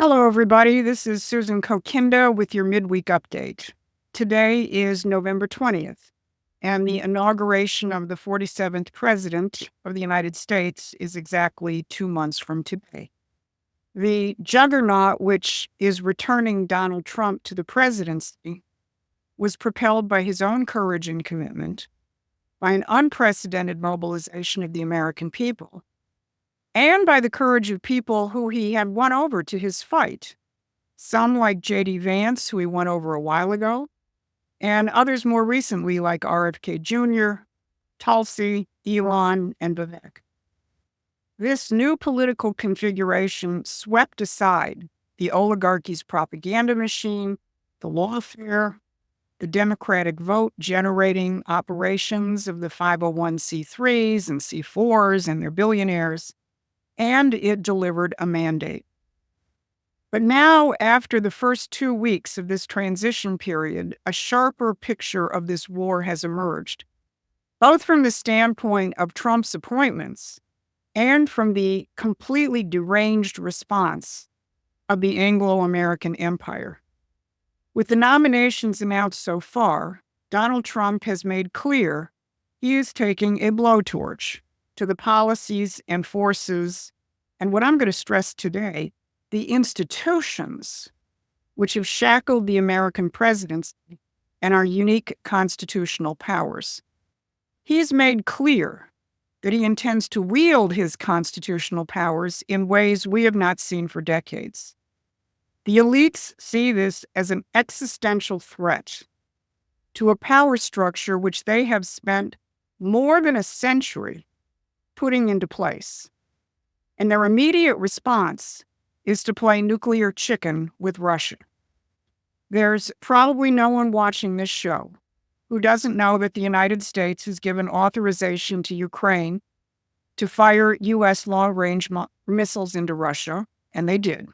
Hello, everybody. This is Susan Kokinda with your Midweek update. Today is November 20th, and the inauguration of the 47th President of the United States is exactly 2 months from today. The juggernaut which is returning Donald Trump to the presidency was propelled by his own courage and commitment, by an unprecedented mobilization of the American people, and by the courage of people who he had won over to his fight. Some like J.D. Vance, who he won over a while ago, and others more recently like RFK Jr., Tulsi, Elon, and Vivek. This new political configuration swept aside the oligarchy's propaganda machine, the lawfare, the Democratic vote generating operations of the 501c3s and C4s and their billionaires, and it delivered a mandate. But now, after the first 2 weeks of this transition period, a sharper picture of this war has emerged, both from the standpoint of Trump's appointments and from the completely deranged response of the Anglo-American empire. With the nominations announced so far, Donald Trump has made clear he is taking a blowtorch to the policies and forces, and what I'm going to stress today, the institutions which have shackled the American presidency and our unique constitutional powers. He has made clear that he intends to wield his constitutional powers in ways we have not seen for decades. The elites see this as an existential threat to a power structure which they have spent more than a century putting into place. And their immediate response is to play nuclear chicken with Russia. There's probably no one watching this show who doesn't know that the United States has given authorization to Ukraine to fire U.S. long-range missiles into Russia, and they did.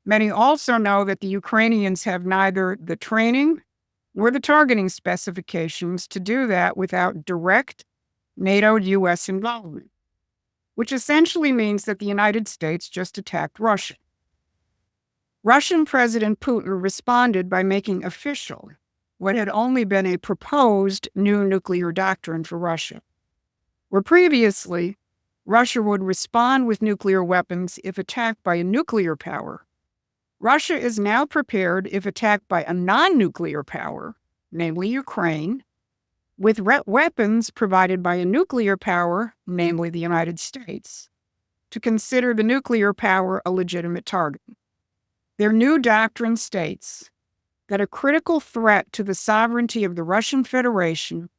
Many also know that the Ukrainians have neither the training nor the targeting specifications to do that without direct NATO-U.S. involvement, which essentially means that the United States just attacked Russia. Russian President Putin responded by making official what had only been a proposed new nuclear doctrine for Russia, where previously Russia would respond with nuclear weapons if attacked by a nuclear power. Russia is now prepared if attacked by a non-nuclear power, namely Ukraine, with weapons provided by a nuclear power, namely the United States, to consider the nuclear power a legitimate target. Their new doctrine states that a critical threat to the sovereignty of the Russian Federation,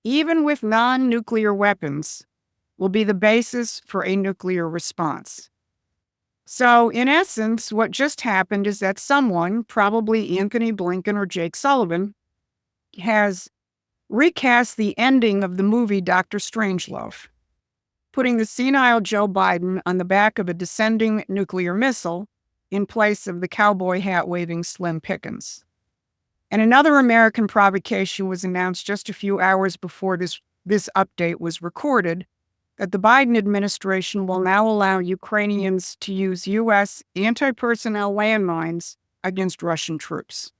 even with non-nuclear weapons, will be the basis for a nuclear response. So, in essence, what just happened is that someone, probably Anthony Blinken or Jake Sullivan, has recast the ending of the movie Dr. Strangelove, putting the senile Joe Biden on the back of a descending nuclear missile in place of the cowboy hat-waving Slim Pickens. And another American provocation was announced just a few hours before this update was recorded, that the Biden administration will now allow Ukrainians to use U.S. anti-personnel landmines against Russian troops.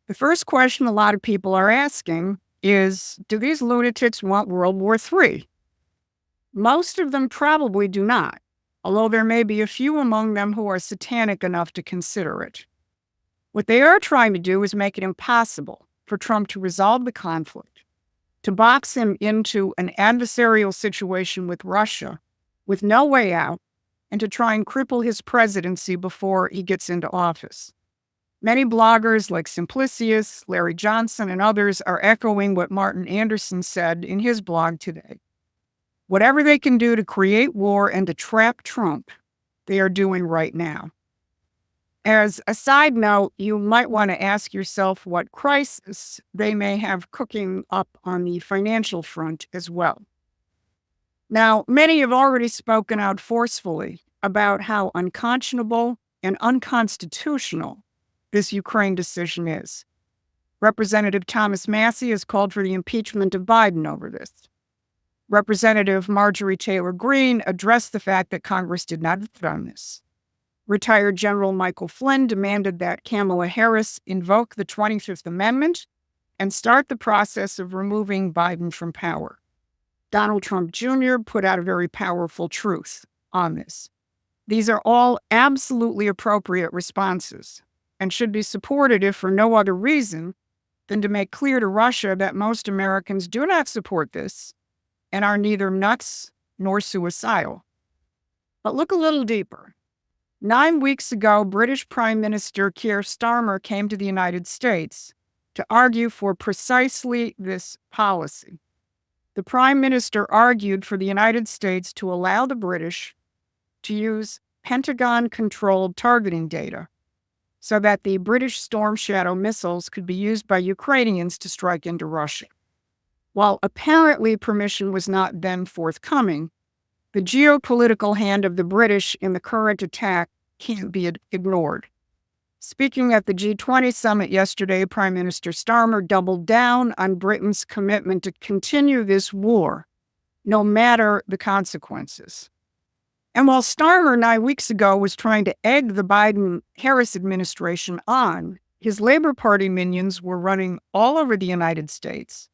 The first question a lot of people are asking is, do these lunatics want World War III? Most of them probably do not, although there may be a few among them who are satanic enough to consider it. What they are trying to do is make it impossible for Trump to resolve the conflict, to box him into an adversarial situation with Russia with no way out, and to try and cripple his presidency before he gets into office. Many bloggers like Simplicius, Larry Johnson, and others are echoing what Martin Anderson said in his blog today. Whatever they can do to create war and to trap Trump, they are doing right now. As a side note, you might want to ask yourself what crisis they may have cooking up on the financial front as well. Now, many have already spoken out forcefully about how unconscionable and unconstitutional this Ukraine decision is. Representative Thomas Massie has called for the impeachment of Biden over this. Representative Marjorie Taylor Greene addressed the fact that Congress did not vote on this. Retired General Michael Flynn demanded that Kamala Harris invoke the 25th Amendment and start the process of removing Biden from power. Donald Trump Jr. put out a very powerful truth on this. These are all absolutely appropriate responses and should be supported if for no other reason than to make clear to Russia that most Americans do not support this and are neither nuts nor suicidal. But look a little deeper. 9 weeks ago, British Prime Minister Keir Starmer came to the United States to argue for precisely this policy. The Prime Minister argued for the United States to allow the British to use Pentagon-controlled targeting data so that the British Storm Shadow missiles could be used by Ukrainians to strike into Russia. While apparently permission was not then forthcoming, the geopolitical hand of the British in the current attack can't be ignored. Speaking at the G20 summit yesterday, Prime Minister Starmer doubled down on Britain's commitment to continue this war, no matter the consequences. And while Starmer 9 weeks ago was trying to egg the Biden-Harris administration on, his Labor Party minions were running all over the United States,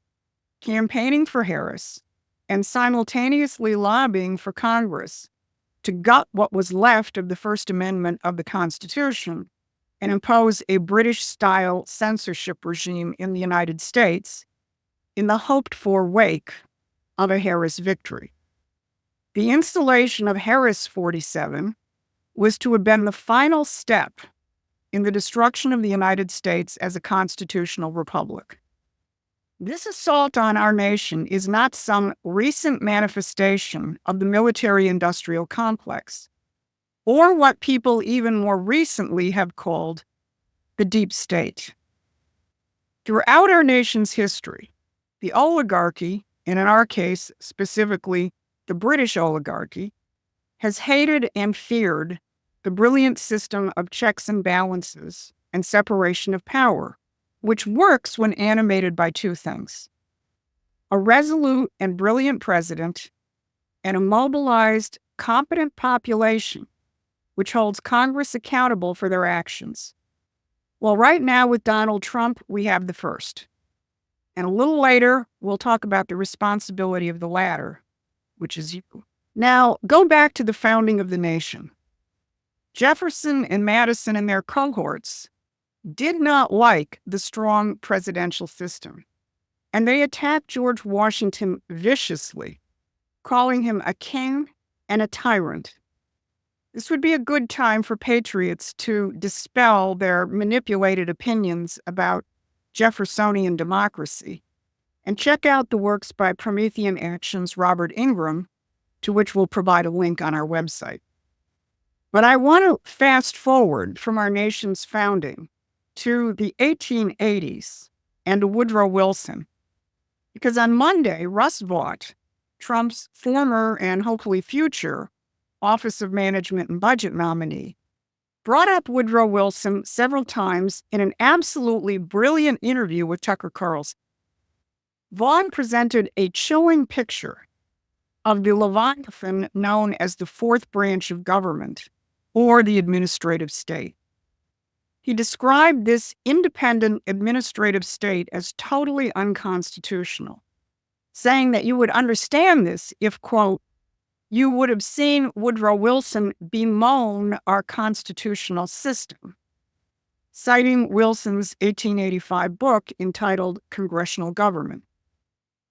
campaigning for Harris, and simultaneously lobbying for Congress to gut what was left of the First Amendment of the Constitution and impose a British-style censorship regime in the United States in the hoped-for wake of a Harris victory. The installation of Harris 47 was to have been the final step in the destruction of the United States as a constitutional republic. This assault on our nation is not some recent manifestation of the military-industrial complex, or what people even more recently have called the deep state. Throughout our nation's history, the oligarchy, and in our case specifically the British oligarchy, has hated and feared the brilliant system of checks and balances and separation of power, which works when animated by two things: a resolute and brilliant president and a mobilized, competent population which holds Congress accountable for their actions. Well, right now with Donald Trump, we have the first. And a little later, we'll talk about the responsibility of the latter, which is you. Now, go back to the founding of the nation. Jefferson and Madison and their cohorts did not like the strong presidential system, and they attacked George Washington viciously, calling him a king and a tyrant. This would be a good time for patriots to dispel their manipulated opinions about Jeffersonian democracy and check out the works by Promethean Action's Robert Ingram, to which we'll provide a link on our website. But I want to fast forward from our nation's founding to the 1880s and to Woodrow Wilson, because on Monday, Russ VA, Trump's former and hopefully future Office of Management and Budget nominee, brought up Woodrow Wilson several times in an absolutely brilliant interview with Tucker Carlson. Vaughn presented a chilling picture of the Leviathan known as the fourth branch of government, or the administrative state. He described this independent administrative state as totally unconstitutional, saying that you would understand this if, quote, you would have seen Woodrow Wilson bemoan our constitutional system, citing Wilson's 1885 book entitled Congressional Government.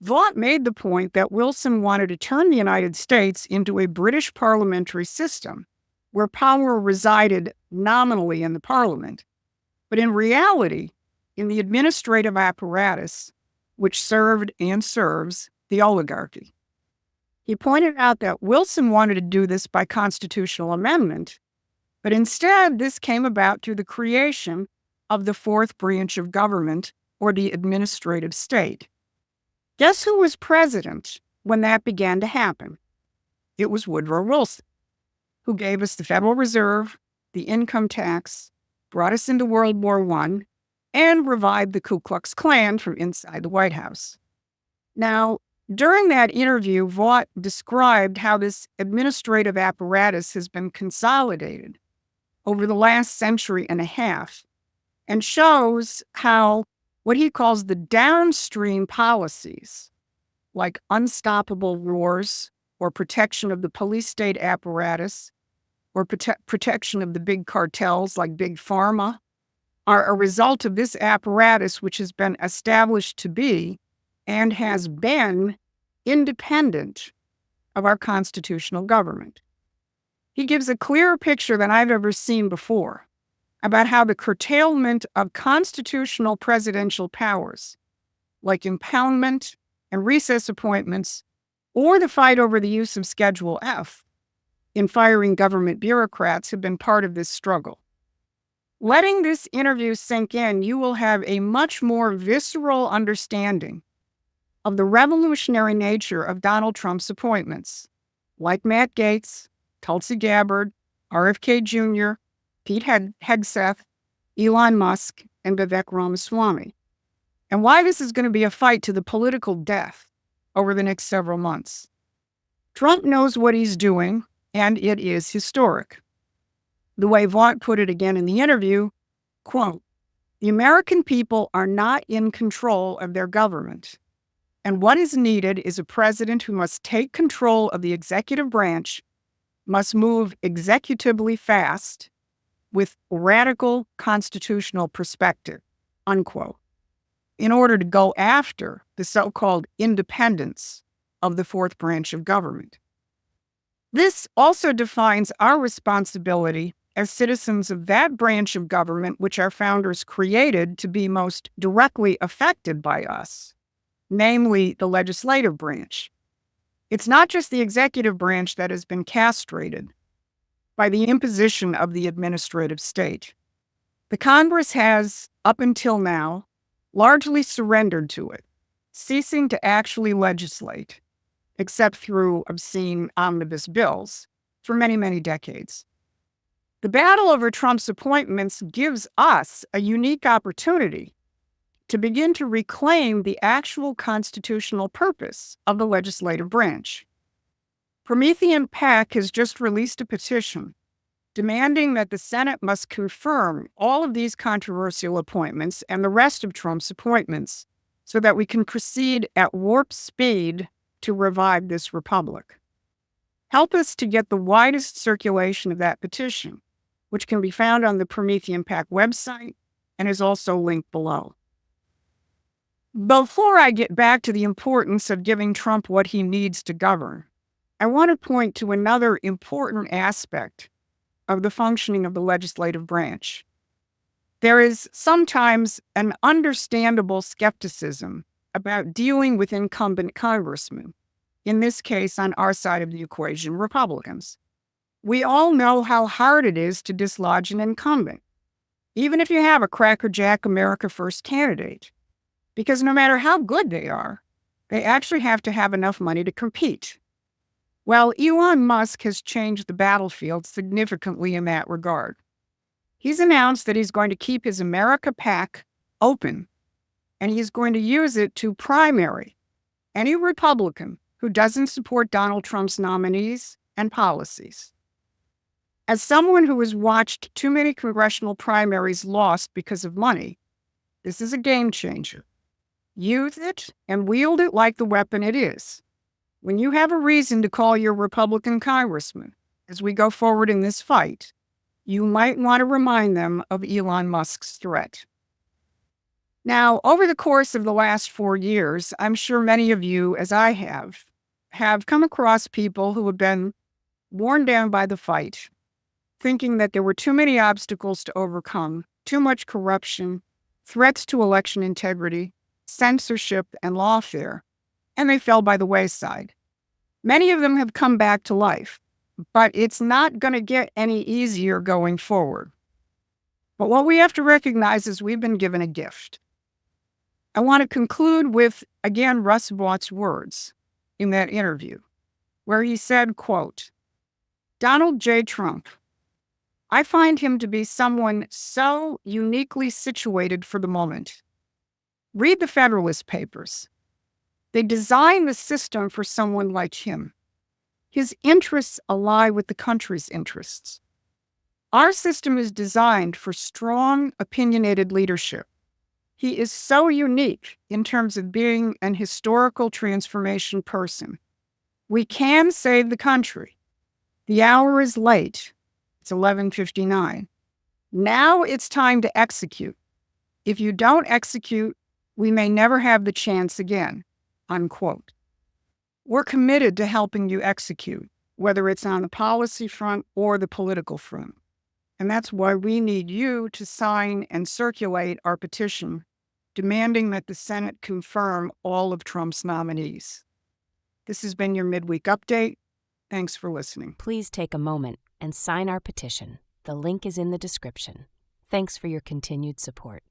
Vaught made the point that Wilson wanted to turn the United States into a British parliamentary system where power resided nominally in the parliament, but in reality, in the administrative apparatus which served and serves the oligarchy. He pointed out that Wilson wanted to do this by constitutional amendment, but instead this came about through the creation of the fourth branch of government, or the administrative state. Guess who was president when that began to happen? It was Woodrow Wilson, who gave us the Federal Reserve, the income tax, brought us into World War I, and revived the Ku Klux Klan from inside the White House. Now, during that interview, Vaught described how this administrative apparatus has been consolidated over the last century and a half, and shows how what he calls the downstream policies, like unstoppable wars or protection of the police state apparatus or protection of the big cartels like Big Pharma, are a result of this apparatus, which has been established to be and has been independent of our constitutional government. He gives a clearer picture than I've ever seen before about how the curtailment of constitutional presidential powers, like impoundment and recess appointments, or the fight over the use of Schedule F in firing government bureaucrats, have been part of this struggle. Letting this interview sink in, you will have a much more visceral understanding of the revolutionary nature of Donald Trump's appointments, like Matt Gaetz, Tulsi Gabbard, RFK Jr., Pete Hegseth, Elon Musk, and Vivek Ramaswamy, and why this is going to be a fight to the political death over the next several months. Trump knows what he's doing, and it is historic. The way Vaught put it again in the interview, quote, "The American people are not in control of their government, and what is needed is a president who must take control of the executive branch, must move executively fast, with radical constitutional perspective," unquote, in order to go after the so-called independence of the fourth branch of government. This also defines our responsibility as citizens of that branch of government which our founders created to be most directly affected by us, namely the legislative branch. It's not just the executive branch that has been castrated by the imposition of the administrative state. The Congress has, up until now, largely surrendered to it, ceasing to actually legislate, except through obscene omnibus bills, for many, many decades. The battle over Trump's appointments gives us a unique opportunity to begin to reclaim the actual constitutional purpose of the legislative branch. Promethean PAC has just released a petition demanding that the Senate must confirm all of these controversial appointments and the rest of Trump's appointments so that we can proceed at warp speed to revive this republic. Help us to get the widest circulation of that petition, which can be found on the Promethean PAC website and is also linked below. Before I get back to the importance of giving Trump what he needs to govern, I want to point to another important aspect of the functioning of the legislative branch. There is sometimes an understandable skepticism about dealing with incumbent congressmen, in this case on our side of the equation, Republicans. We all know how hard it is to dislodge an incumbent, even if you have a crackerjack America First candidate, because no matter how good they are, they actually have to have enough money to compete. Well, Elon Musk has changed the battlefield significantly in that regard. He's announced that he's going to keep his America PAC open, and he's going to use it to primary any Republican who doesn't support Donald Trump's nominees and policies. As someone who has watched too many congressional primaries lost because of money, this is a game changer. Use it and wield it like the weapon it is. When you have a reason to call your Republican congressman as we go forward in this fight, you might want to remind them of Elon Musk's threat. Now, over the course of the last 4 years, I'm sure many of you, as I have come across people who have been worn down by the fight, thinking that there were too many obstacles to overcome, too much corruption, threats to election integrity, censorship, and lawfare, and they fell by the wayside. Many of them have come back to life, but it's not going to get any easier going forward. But what we have to recognize is we've been given a gift. I want to conclude with, again, Russ Vaught's words in that interview, where he said, quote, "Donald J. Trump, I find him to be someone so uniquely situated for the moment. Read the Federalist Papers. They designed the system for someone like him. His interests ally with the country's interests. Our system is designed for strong, opinionated leadership. He is so unique in terms of being an historical transformation person. We can save the country. The hour is late. It's 11:59. Now it's time to execute. If you don't execute, we may never have the chance again." Unquote. We're committed to helping you execute, whether it's on the policy front or the political front. And that's why we need you to sign and circulate our petition demanding that the Senate confirm all of Trump's nominees. This has been your Midweek Update. Thanks for listening. Please take a moment and sign our petition. The link is in the description. Thanks for your continued support.